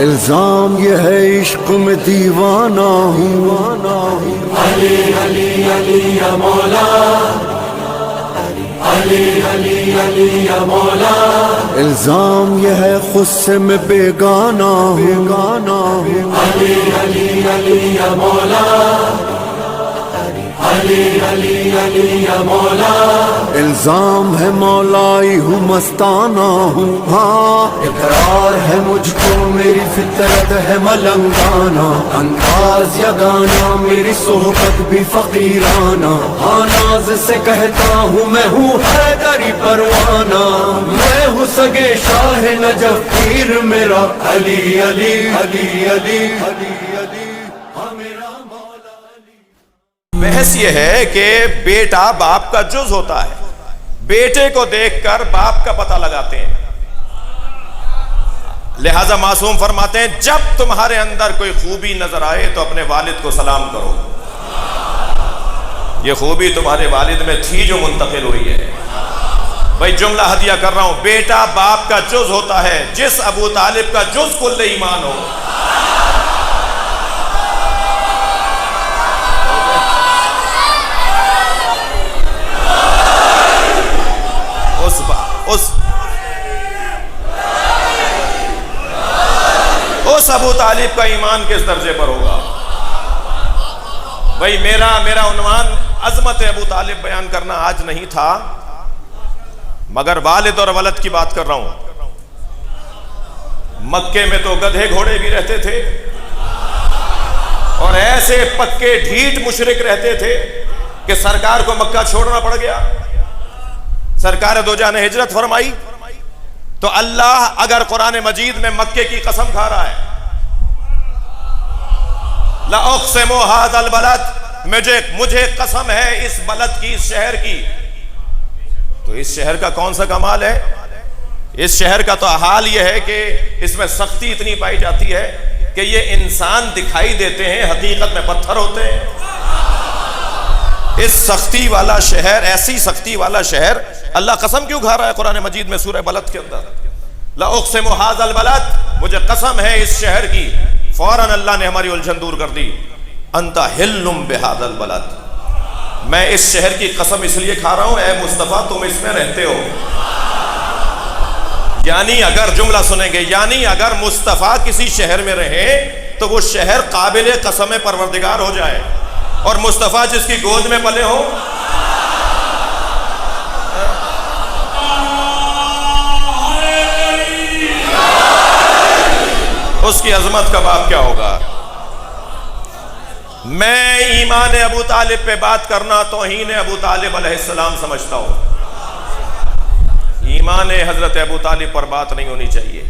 इल्जाम ये है इश्क में दीवाना हूँ। अली अली अली या मौला, अली अली अली या मौला। इल्जाम ये है खुद से मैं बेगाना हूँ। अली अली अली या मौला, अली अली अली या मौला। इल्जाम है मौलाई हूँ मस्ताना हूँ। हाँ इकरार है मुझको मेरी फितरत है मलंगाना। अंदाज या गाना मेरी सोहबत भी फकीराना। हाँ नाज से कहता हूँ मैं हूँ हैदरी परवाना। मैं हूँ सगे शाह नजफ पीर मेरा अली अली अली अली अली अली। हाँ मेरा मौला अली। बहस यह है कि बेटा बाप का जुज होता है। बेटे को देखकर बाप का पता लगाते हैं। लिहाजा मासूम फरमाते हैं जब तुम्हारे अंदर कोई खूबी नजर आए तो अपने वालिद को सलाम करो। यह खूबी तुम्हारे वालिद में थी जो मुंतकिल हुई है। भाई जुमला हदिया कर रहा हूं, बेटा बाप का जुज होता है। जिस अबू तालिब का जुज कुल्ले ईमान हो, उस अबू तालिब का ईमान किस दर्जे पर होगा। भाई मेरा उन्वान अजमत अबू तालिब बयान करना आज नहीं था, मगर वालिद और वलद की बात कर रहा हूं। मक्के में तो गधे घोड़े भी रहते थे और ऐसे पक्के ढीठ मुशरिक रहते थे कि सरकार को मक्का छोड़ना पड़ गया। सरकार दो जाने हिजरत फरमाई तो अल्लाह अगर कुरान मजीद में मक्के की कसम खा रहा है, ला उक़्सिमु हाज़ल बलद, मुझे कसम है इस बलद की, इस शहर की। तो इस शहर का कौन सा कमाल है। इस शहर का तो हाल यह है कि इसमें सख्ती इतनी पाई जाती है कि ये इंसान दिखाई देते हैं, हकीकत में पत्थर होते हैं। इस सख्ती वाला शहर, ऐसी सख्ती वाला शहर, अल्लाह कसम क्यों खा रहा है कुरान मजीद में सूरह बलद के अंदर, ला उक़्सिमु हाज़ल बलद, मुझे कसम है इस शहर की। फौरन अल्लाह ने हमारी उलझन दूर कर दी। अंता हिल्लुम बिहाज़ल बलद, मैं इस शहर की कसम इसलिए खा रहा हूं ए मुस्तफ़ा तुम इसमें रहते हो। यानी अगर जुमला सुनेंगे, यानी अगर मुस्तफ़ा किसी शहर में रहे तो वो शहर काबिल कसम परवरदिगार हो जाए, और मुस्तफ़ा जिसकी गोद में पले हो उसकी अजमत का बाप क्या होगा। मैं ईमान अबू तालिब पे बात करना तौहीन अबू तालिब अलैहिस्सलाम समझता हूं। ईमान हजरत अबू तालिब पर बात नहीं होनी चाहिए,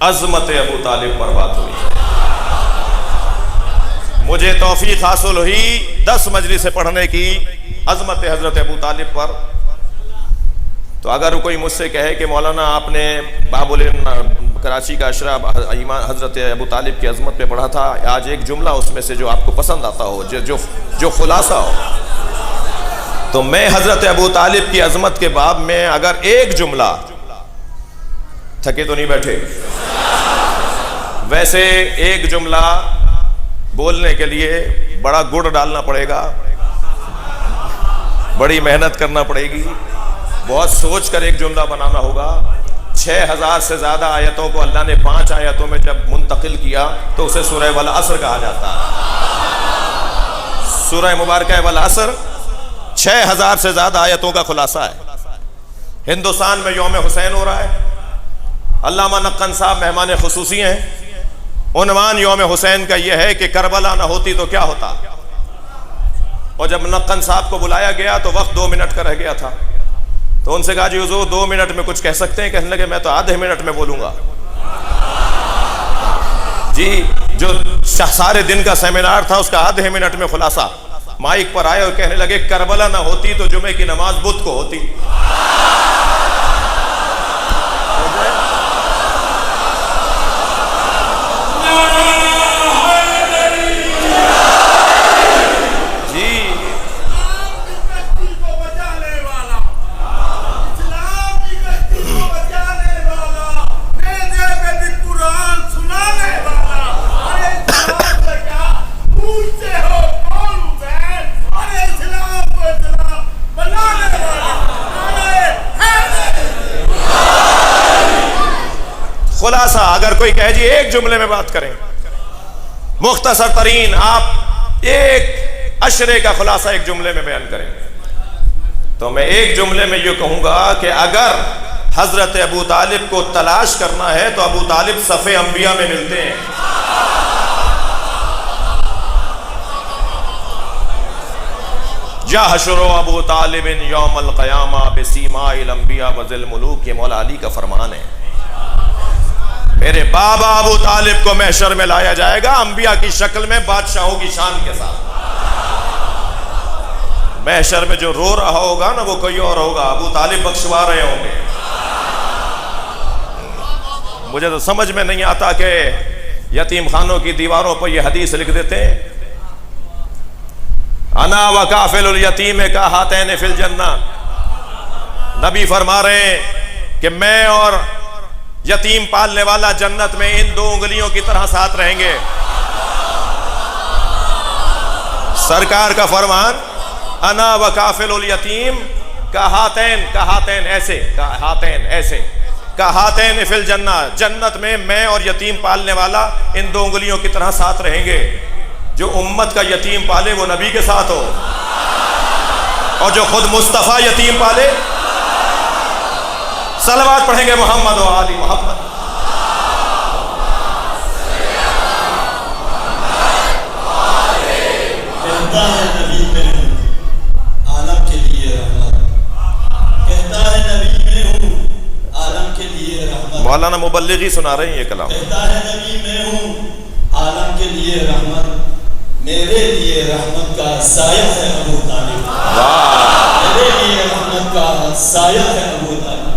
अजमत अबू तालिब पर बात होनी चाहिए। मुझे तौफीक हासिल हुई 10 मजलिसें पढ़ने की अजमत हजरत अबू तालिब पर। तो अगर कोई मुझसे कहे कि मौलाना आपने बाबुल कराची का अशरा ईमान हजरत अबू तालिब की अजमत पे पढ़ा था, आज एक जुमला उसमें से जो आपको पसंद आता हो, जो खुलासा हो, तो मैं हजरत अबू तालिब की अजमत के बाब में अगर एक जुमला, थके तो नहीं बैठे, वैसे एक जुमला बोलने के लिए बड़ा गुड़ डालना पड़ेगा, बड़ी मेहनत करना पड़ेगी, बहुत सोच कर एक जुमला बनाना होगा। 6000 से ज्यादा आयतों को अल्लाह ने 5 आयतों में जब मुंतकिल किया तो उसे सूरह वल असर कहा जाता है। सूरह मुबारक वल असर 6000 से ज्यादा आयतों का खुलासा है। हिंदुस्तान में यौम हुसैन हो रहा है, अल्लामा नक्कन साहब मेहमान खुसूसी हैं। उन्वान यौम हुसैन का यह है कि करबला ना होती तो क्या होता। और जब नक्कन साहब को बुलाया गया तो वक्त 2 मिनट का रह गया था, तो उनसे कहा जी हुजूर 2 मिनट में कुछ कह सकते हैं। कहने लगे मैं तो आधे मिनट में बोलूंगा जी। जो सारे दिन का सेमिनार था उसका आधे मिनट में खुलासा। माइक पर आए और कहने लगे करबला ना होती तो जुमे की नमाज बुध को होती। खुलासा अगर कोई कहे जी एक जुमले में बात करें, मुख्तसर तरीन आप एक अशरे का खुलासा एक जुमले में बयान करें, तो मैं एक जुमले में यह कहूंगा कि अगर हजरत अबू तालिब को तलाश करना है तो अबू तालिब सफ़े अंबिया में मिलते हैं। जहशरो अबू तालिबिन यौमल क़यामा बिसीमाइल अंबिया वज़िल मुलूक, ये मौला अली का फरमान है। मेरे बाबा अबू तालिब को महशर में लाया जाएगा अंबिया की शक्ल में, बादशाहों की शान के साथ। महशर में जो रो रहा होगा ना वो कोई और होगा, अबू तालिब बख्शवा रहे होंगे। मुझे तो समझ में नहीं आता कि यतीम खानों की दीवारों पर ये हदीस लिख देते हैं, अना व काफिलुल यतीम का हातैन फिल जन्ना। नबी फरमा रहे हैं कि मैं और यतीम पालने वाला जन्नत में इन दो उंगलियों की तरह साथ रहेंगे। सरकार का फरमान, अना व काफिलुल यतीम का हातैन ऐसे, का हातैन फिल जन्ना, जन्नत में मैं और यतीम पालने वाला इन दो उंगलियों की तरह साथ रहेंगे। जो उम्मत का यतीम पाले वो नबी के साथ हो, और जो खुद मुस्तफ़ा यतीम पाले, सलवात पढ़ेंगे मोहम्मद व आली मोहम्मद। कहता है नबी मैं हूँ आलम के लिए रहमत, कहता है नबी मैं हूँ आलम के लिए रहमत। मौलाना मुबल्लिगी सुना रहे हैं ये कलाम। कहता है नबी मैं हूँ आलम के लिए रहमत, मेरे लिए रहमत का साया है अबू तालिब, मेरे लिए रहमत का साया है अबू तालिब।